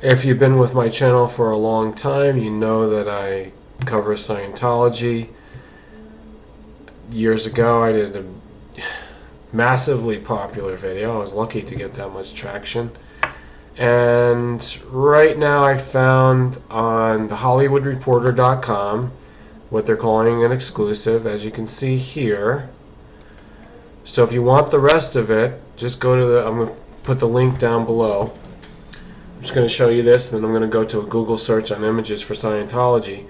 If you've been with my channel for a long time, you know that I cover Scientology. Years ago, I did a massively popular video. I was lucky to get that much traction. And right now I found on the HollywoodReporter.com what they're calling an exclusive, as you can see here. So if you want the rest of it, just go to I'm going to put the link down below. I'm just going to show you this, and then I'm going to go to a Google search on images for Scientology.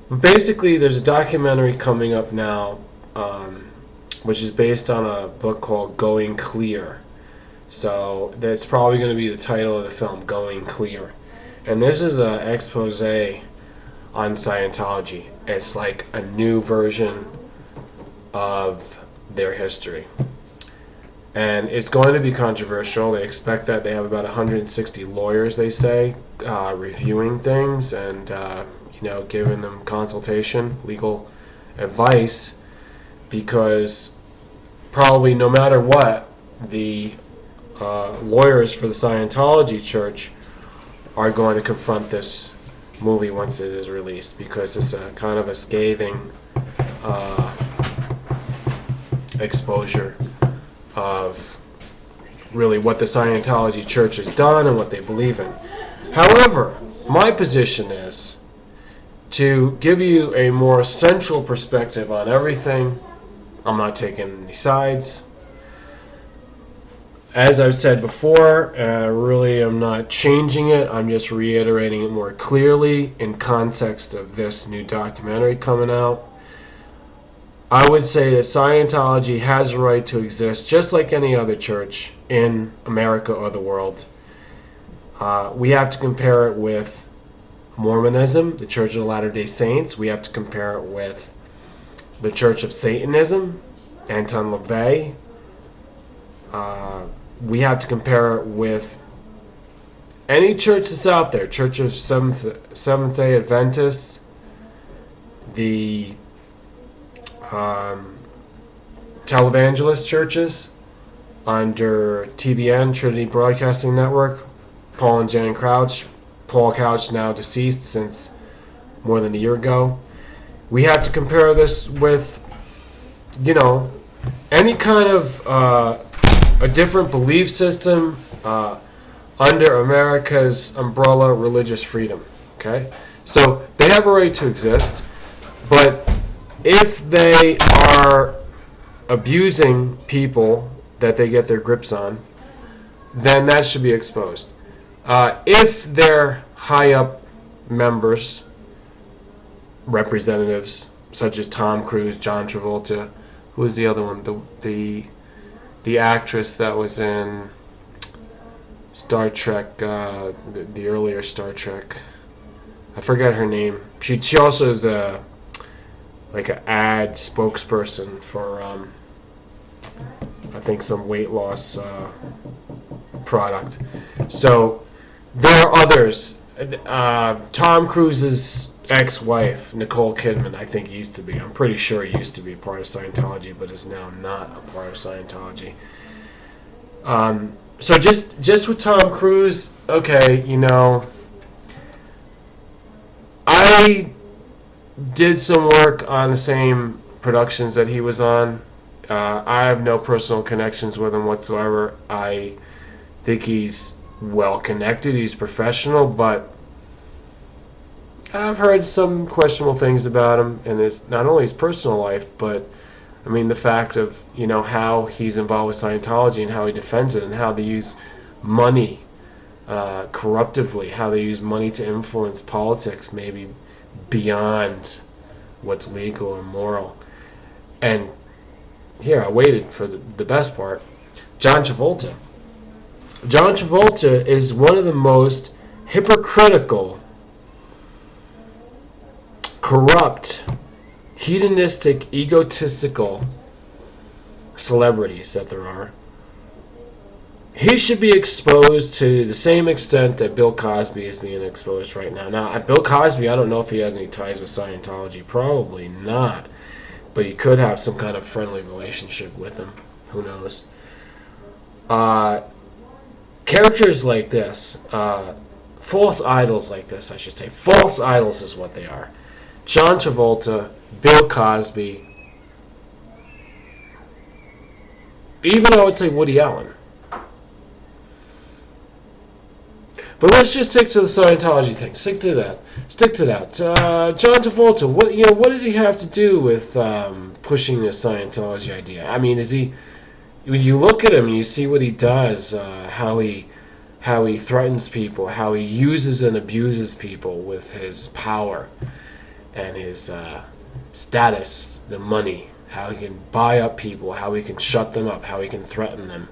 But basically, there's a documentary coming up now, which is based on a book called Going Clear. So that's probably going to be the title of the film, Going Clear. And this is an expose on Scientology. It's like a new version of their history. And it's going to be controversial. They expect that. They have about 160 lawyers, they say, reviewing things and giving them consultation, legal advice, because probably no matter what, the lawyers for the Scientology Church are going to confront this movie once it is released, because it's a kind of a scathing exposure of really what the Scientology Church has done and what they believe in. However, my position is to give you a more central perspective on everything. I'm not taking any sides. As I've said before, really I'm not changing it. I'm just reiterating it more clearly in context of this new documentary coming out. I would say that Scientology has a right to exist just like any other church in America or the world. We have to compare it with Mormonism, the Church of the Latter-day Saints. We have to compare it with the Church of Satanism, Anton LaVey. We have to compare it with any church that's out there. Church of Seventh-day Adventists, the televangelist churches under TBN, Trinity Broadcasting Network, Paul and Jan Crouch. Paul Couch now deceased since more than a year ago. We have to compare this with, any kind of a different belief system under America's umbrella, religious freedom. Okay, so they have a right to exist, but if they are abusing people that they get their grips on, then that should be exposed. If they're high up members, representatives such as Tom Cruise, John Travolta, who was the other one, the actress that was in Star Trek, the earlier Star Trek, I forget her name. She also is like an ad spokesperson for I think some weight loss product. So there are others. Tom Cruise's ex-wife, Nicole Kidman, I think used to be. I'm pretty sure used to be part of Scientology, but is now not a part of Scientology. So just with Tom Cruise, okay, I did some work on the same productions that he was on. I have no personal connections with him whatsoever. I think he's well connected, he's professional, but I've heard some questionable things about him and not only his personal life, but the fact of how he's involved with Scientology and how he defends it and how they use money corruptively, how they use money to influence politics maybe beyond what's legal and moral. And here, I waited for the best part. John Travolta. John Travolta is one of the most hypocritical, corrupt, hedonistic, egotistical celebrities that there are. He should be exposed to the same extent that Bill Cosby is being exposed right now. Now, Bill Cosby, I don't know if he has any ties with Scientology. Probably not. But he could have some kind of friendly relationship with him. Who knows? Characters like this false idols like this, I should say. False idols is what they are. John Travolta, Bill Cosby, even I would say Woody Allen. But let's just stick to the Scientology thing. Stick to that. John Travolta, what does he have to do with pushing the Scientology idea? I mean, when you look at him and you see what he does, how he threatens people, how he uses and abuses people with his power and his status, the money, how he can buy up people, how he can shut them up, how he can threaten them,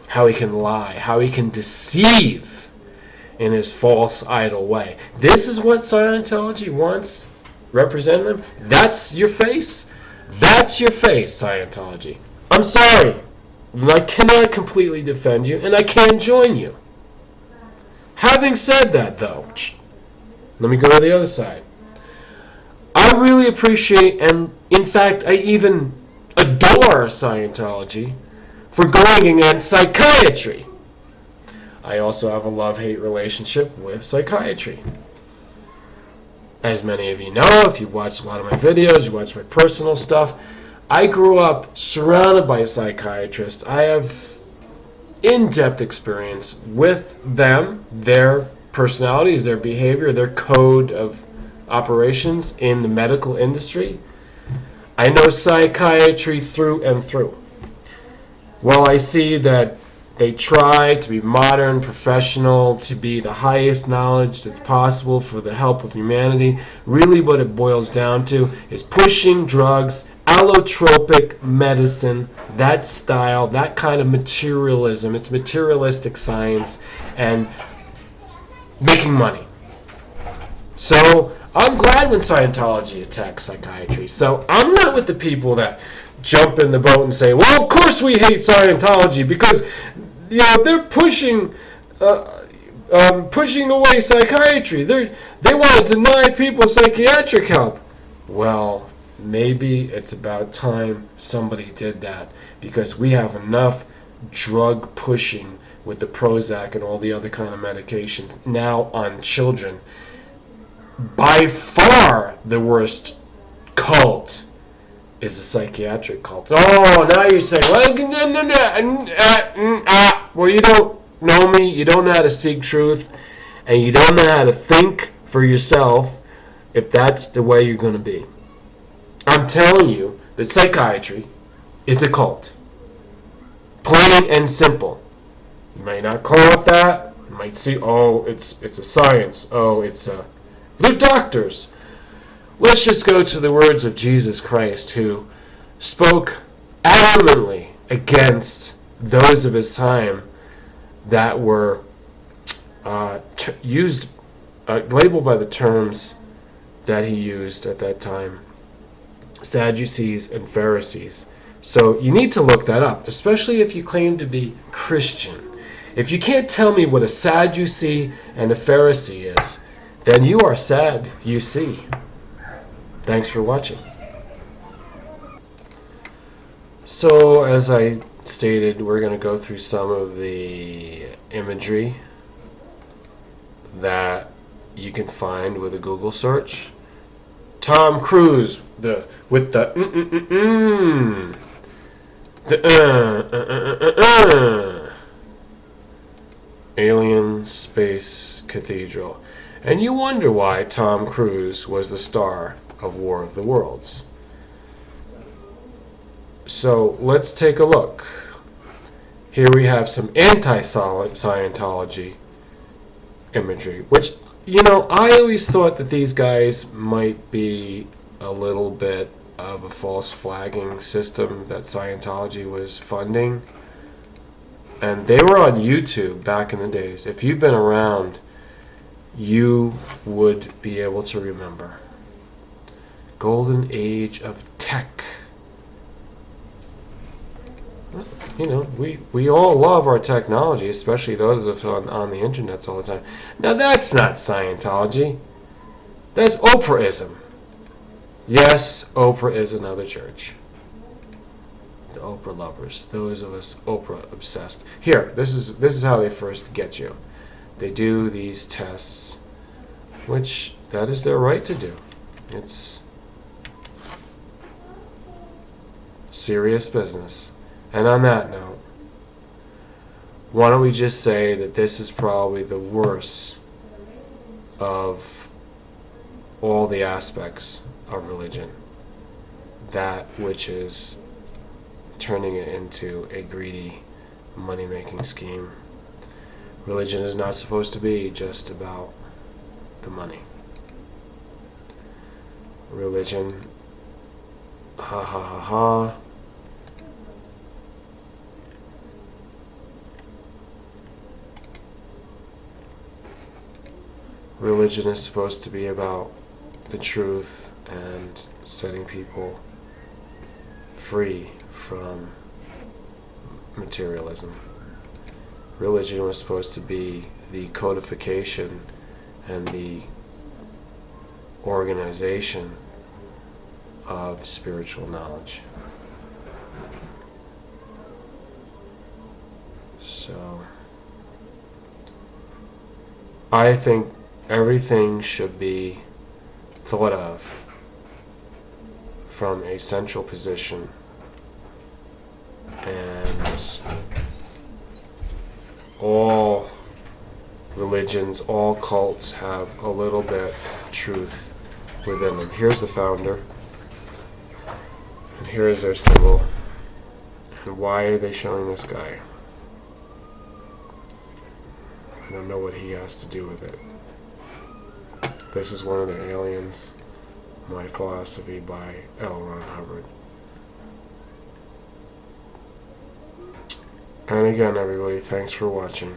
how he can lie, how he can deceive in his false idol way. This is what Scientology wants representing them. That's your face. That's your face, Scientology. I'm sorry. I cannot completely defend you, and I can't join you. Having said that, though, let me go to the other side. I really appreciate, and in fact, I even adore Scientology for going against psychiatry. I also have a love-hate relationship with psychiatry. As many of you know, if you watch a lot of my videos, you watch my personal stuff, I grew up surrounded by psychiatrists. I have in-depth experience with them, their personalities, their behavior, their code of operations in the medical industry. I know psychiatry through and through. While I see that they try to be modern, professional, to be the highest knowledge that's possible for the help of humanity, really what it boils down to is pushing drugs, allotropic medicine, that style, that kind of materialism. It's materialistic science and making money. So I'm glad when Scientology attacks psychiatry. So I'm not with the people that jump in the boat and say, well, of course we hate Scientology because they're pushing away psychiatry. They want to deny people psychiatric help. Well, maybe it's about time somebody did that, because we have enough drug pushing with the Prozac and all the other kind of medications now on children. By far the worst cult is a psychiatric cult. Oh, now you're saying, well, you don't know me, you don't know how to seek truth, and you don't know how to think for yourself if that's the way you're going to be. I'm telling you that psychiatry is a cult. Plain and simple. You might not call it that. You might see, it's a science. They're doctors. Let's just go to the words of Jesus Christ, who spoke adamantly against those of his time that were labeled by the terms that he used at that time, Sadducees and Pharisees. So you need to look that up, especially if you claim to be Christian. If you can't tell me what a Sadducee and a Pharisee is, then you are sad, you see. Thanks for watching. So, as I stated, we're going to go through some of the imagery that you can find with a Google search. Tom Cruise with the Alien Space Cathedral. And you wonder why Tom Cruise was the star of War of the Worlds. So let's take a look. Here we have some anti-Scientology imagery, which, I always thought that these guys might be a little bit of a false flagging system that Scientology was funding. And they were on YouTube back in the days. If you've been around, you would be able to remember. Golden age of tech. We all love our technology, especially those of us on the internet all the time. Now that's not Scientology. That's Oprahism. Yes, Oprah is another church. The Oprah lovers, those of us Oprah obsessed. Here, this is how they first get you. they do these tests, which that is their right to do. It's serious business. And on that note, why don't we just say that this is probably the worst of all the aspects of religion, that which is turning it into a greedy money-making scheme. Religion is not supposed to be just about the money. Religion, ha ha ha ha, religion is supposed to be about the truth and setting people free from materialism. Religion was supposed to be the codification and the organization of spiritual knowledge. So, I think everything should be thought of from a central position, and all religions, all cults have a little bit of truth within them. Here's the founder, and here is their symbol. And why are they showing this guy? I don't know what he has to do with it. This is one of their aliens. My Philosophy by L. Ron Hubbard. And again, everybody, thanks for watching.